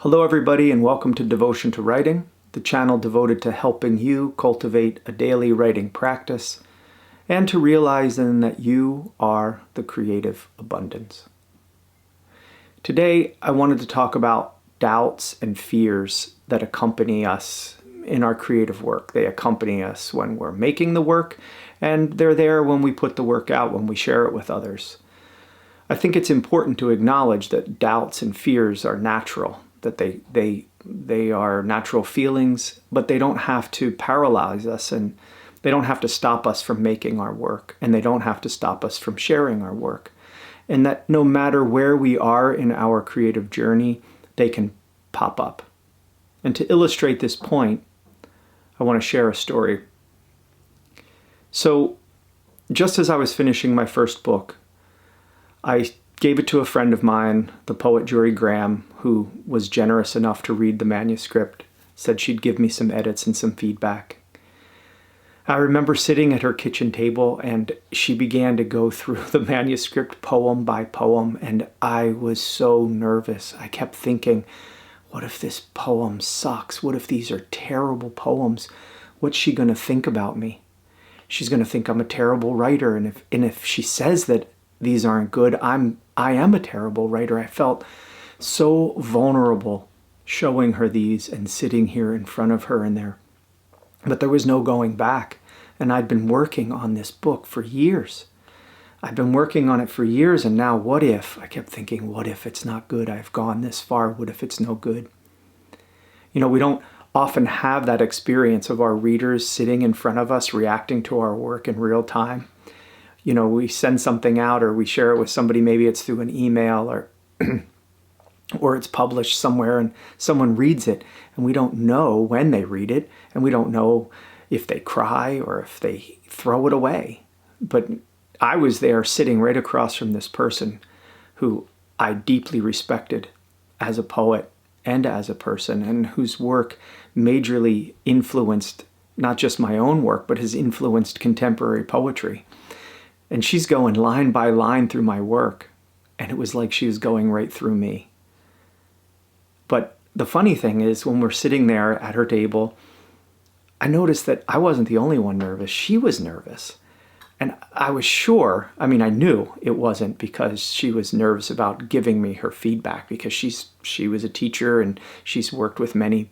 Hello everybody and welcome to Devotion to Writing, the channel devoted to helping you cultivate a daily writing practice and to realizing that you are the creative abundance. Today I wanted to talk about doubts and fears that accompany us in our creative work. They accompany us when we're making the work, and they're there when we put the work out, when we share it with others. I think it's important to acknowledge that doubts and fears are natural, that they are natural feelings, but they don't have to paralyze us, and they don't have to stop us from making our work, and they don't have to stop us from sharing our work. And that no matter where we are in our creative journey, they can pop up. And to illustrate this point, I want to share a story. So, just as I was finishing my first book, I gave it to a friend of mine, the poet Jorie Graham, who was generous enough to read the manuscript, said she'd give me some edits and some feedback. I remember sitting at her kitchen table and she began to go through the manuscript poem by poem, and I was so nervous. I kept thinking, what if this poem sucks? What if these are terrible poems? What's she going to think about me? She's going to think I'm a terrible writer, and if she says that these aren't good, I am a terrible writer. I felt so vulnerable showing her these and sitting here in front of her but there was no going back. And I'd been working on this book for years. I've been working on it for years, and now what if? I kept thinking, what if it's not good? I've gone this far. What if it's no good? You know, we don't often have that experience of our readers sitting in front of us reacting to our work in real time. You know, we send something out or we share it with somebody, maybe it's through an email or or it's published somewhere and someone reads it, and we don't know when they read it, and we don't know if they cry or if they throw it away. But I was there sitting right across from this person who I deeply respected as a poet and as a person, and whose work majorly influenced not just my own work, but has influenced contemporary poetry. And she's going line by line through my work, and it was like she was going right through me. But the funny thing is, when we're sitting there at her table, I noticed that I wasn't the only one nervous. She was nervous. And I was sure, I knew it wasn't because she was nervous about giving me her feedback, because she was a teacher and she's worked with many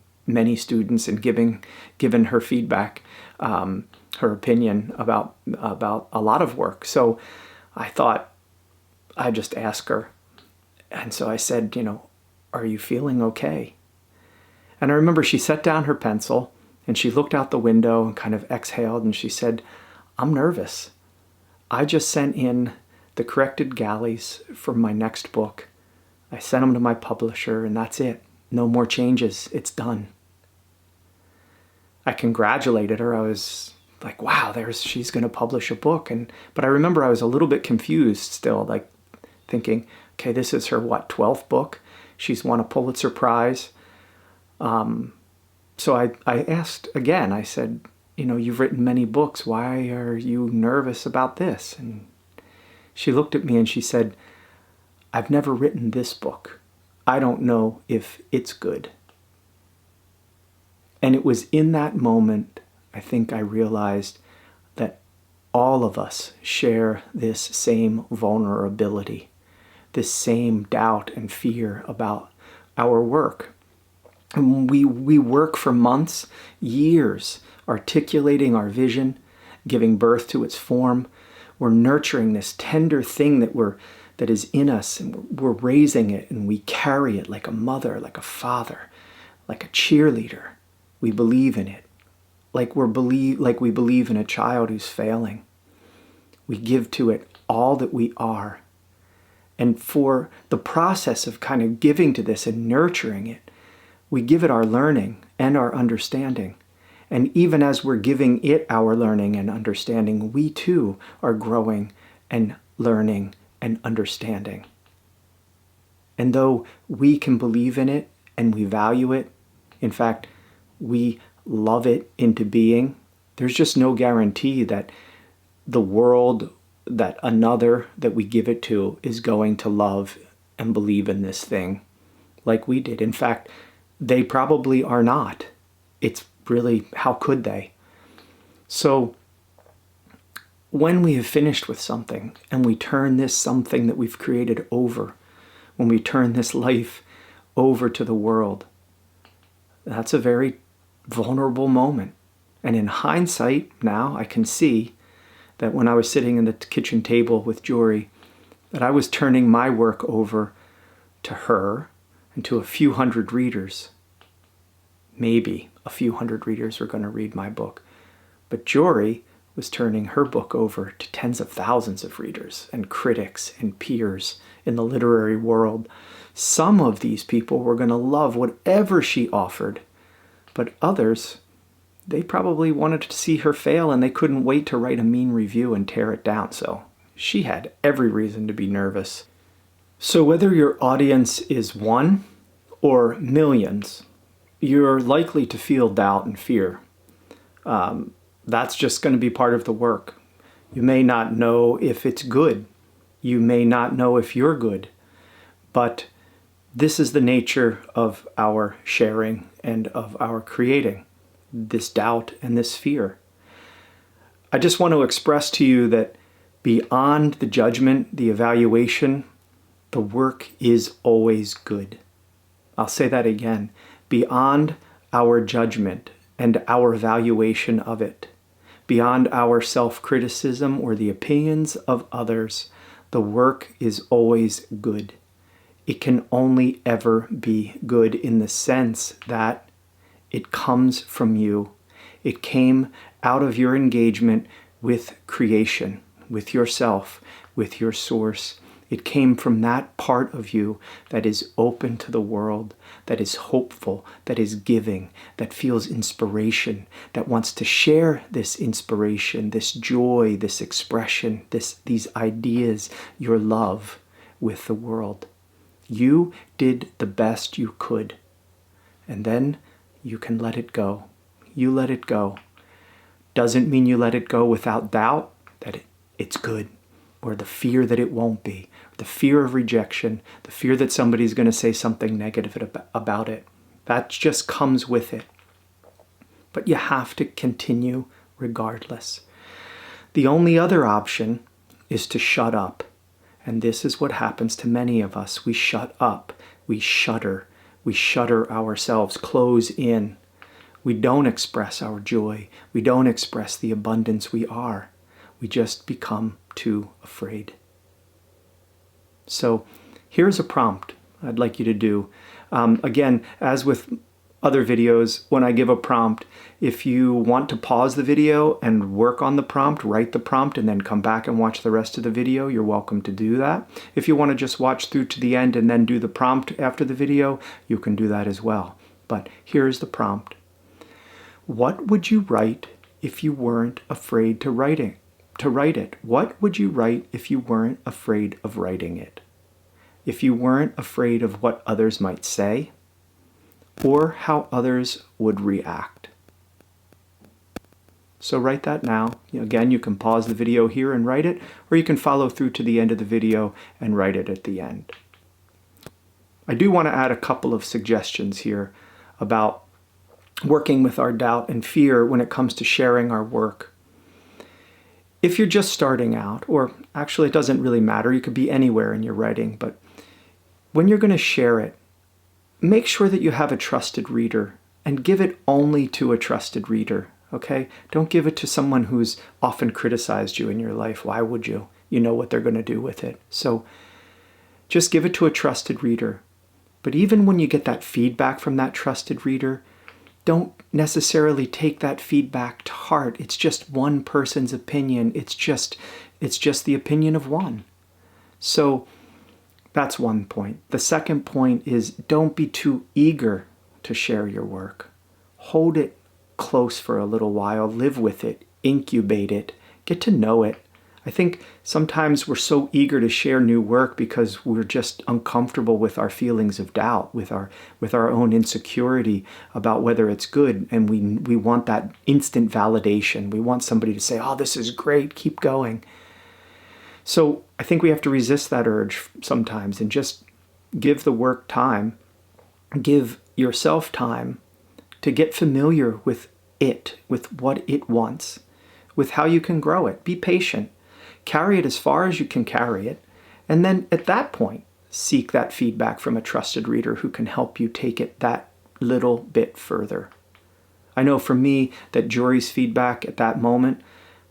students and given her feedback, her opinion about a lot of work. So I thought I'd just ask her. And so I said, are you feeling okay? And I remember she set down her pencil and she looked out the window and kind of exhaled, and she said, I'm nervous. I just sent in the corrected galleys for my next book. I sent them to my publisher, and that's it. No more changes. It's done. I congratulated her. I was like, wow, she's going to publish a book. But I remember I was a little bit confused still, like thinking, okay, this is her 12th book? She's won a Pulitzer Prize. So I asked again, I said, you've written many books. Why are you nervous about this? And she looked at me and she said, I've never written this book. I don't know if it's good. And it was in that moment, I think I realized that all of us share this same vulnerability, this same doubt and fear about our work. And we work for months, years, articulating our vision, giving birth to its form. We're nurturing this tender thing that is in us, and we're raising it, and we carry it like a mother, like a father, like a cheerleader. We believe in it, like we believe in a child who's failing. We give to it all that we are. And for the process of kind of giving to this and nurturing it, we give it our learning and our understanding. And even as we're giving it our learning and understanding, we too are growing and learning and understanding. And though we can believe in it and we value it, in fact, we love it into being, there's just no guarantee that the world, that another that we give it to is going to love and believe in this thing like we did. In fact, they probably are not. It's really, how could they? So when we have finished with something and we turn this something that we've created over, when we turn this life over to the world, that's a very vulnerable moment. And in hindsight, now I can see that when I was sitting in the kitchen table with Jorie, that I was turning my work over to her and to a few hundred readers. Maybe a few hundred readers were going to read my book. But Jorie was turning her book over to tens of thousands of readers and critics and peers in the literary world. Some of these people were going to love whatever she offered, but others, they probably wanted to see her fail and they couldn't wait to write a mean review and tear it down. So she had every reason to be nervous. So whether your audience is one or millions, you're likely to feel doubt and fear. That's just going to be part of the work. You may not know if it's good. You may not know if you're good. But this is the nature of our sharing and of our creating, this doubt and this fear. I just want to express to you that beyond the judgment, the evaluation, the work is always good. I'll say that again. Beyond our judgment and our evaluation of it, beyond our self-criticism or the opinions of others, the work is always good. It can only ever be good in the sense that it comes from you. It came out of your engagement with creation, with yourself, with your source. It came from that part of you that is open to the world, that is hopeful, that is giving, that feels inspiration, that wants to share this inspiration, this joy, this expression, these ideas, your love with the world. You did the best you could, and then you can let it go. You let it go. Doesn't mean you let it go without doubt that it's good, or the fear that it won't be, the fear of rejection, the fear that somebody's going to say something negative about it. That just comes with it. But you have to continue regardless. The only other option is to shut up. And this is what happens to many of us. We shut up. We shutter. We shutter ourselves, close in. We don't express our joy. We don't express the abundance we are. We just become too afraid. So here's a prompt I'd like you to do. Again, as with other videos, when I give a prompt, if you want to pause the video and work on the prompt, write the prompt, and then come back and watch the rest of the video, you're welcome to do that. If you want to just watch through to the end and then do the prompt after the video, you can do that as well. But here's the prompt. What would you write if you weren't afraid to write it? What would you write if you weren't afraid of writing it? If you weren't afraid of what others might say, or how others would react. So write that now. Again, you can pause the video here and write it, or you can follow through to the end of the video and write it at the end. I do want to add a couple of suggestions here about working with our doubt and fear when it comes to sharing our work. If you're just starting out, or actually it doesn't really matter, you could be anywhere in your writing, but when you're going to share it, make sure that you have a trusted reader and give it only to a trusted reader, okay? Don't give it to someone who's often criticized you in your life. Why would you? You know what they're going to do with it. So just give it to a trusted reader. But even when you get that feedback from that trusted reader, don't necessarily take that feedback to heart. It's just one person's opinion. It's just the opinion of one. So that's one point. The second point is don't be too eager to share your work. Hold it close for a little while. Live with it. Incubate it. Get to know it. I think sometimes we're so eager to share new work because we're just uncomfortable with our feelings of doubt, with our own insecurity about whether it's good, and we want that instant validation. We want somebody to say, "Oh, this is great, keep going." So I think we have to resist that urge sometimes and just give the work time give yourself time to get familiar with it, with what it wants, with how you can grow it. Be patient. Carry it as far as you can carry it. And then at that point, seek that feedback from a trusted reader who can help you take it that little bit further. I know for me that Jorie's feedback at that moment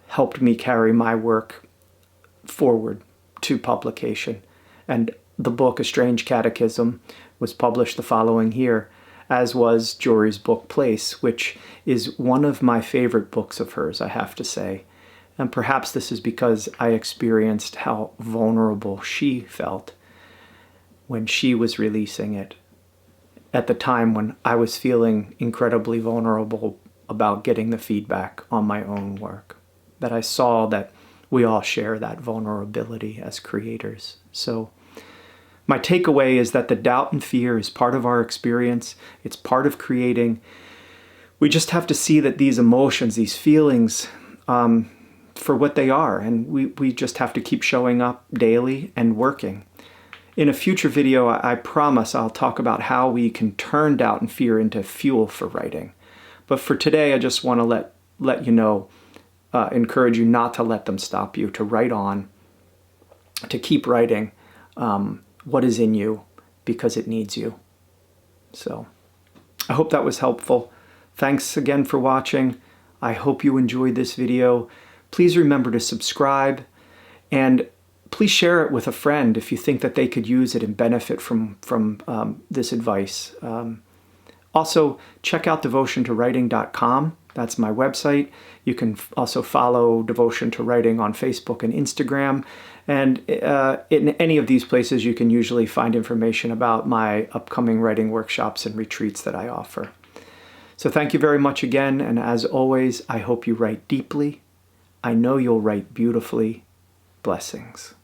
helped me carry my work forward to publication. And the book, A Strange Catechism, was published the following year, as was Jorie's book, Place, which is one of my favorite books of hers, I have to say. And perhaps this is because I experienced how vulnerable she felt when she was releasing it, at the time when I was feeling incredibly vulnerable about getting the feedback on my own work. That I saw that we all share that vulnerability as creators. So my takeaway is that the doubt and fear is part of our experience. It's part of creating. We just have to see that these emotions, these feelings, for what they are, and we just have to keep showing up daily and working. In a future video, I promise I'll talk about how we can turn doubt and fear into fuel for writing. But for today, I just want to let you know, encourage you not to let them stop you, to write on, to keep writing what is in you, because it needs you. So I hope that was helpful. Thanks again for watching. I hope you enjoyed this video. Please remember to subscribe, and please share it with a friend if you think that they could use it and benefit from this advice. Also, check out devotiontowriting.com. That's my website. You can also follow Devotion to Writing on Facebook and Instagram. And in any of these places, you can usually find information about my upcoming writing workshops and retreats that I offer. So thank you very much again. And as always, I hope you write deeply. I know you'll write beautifully. Blessings.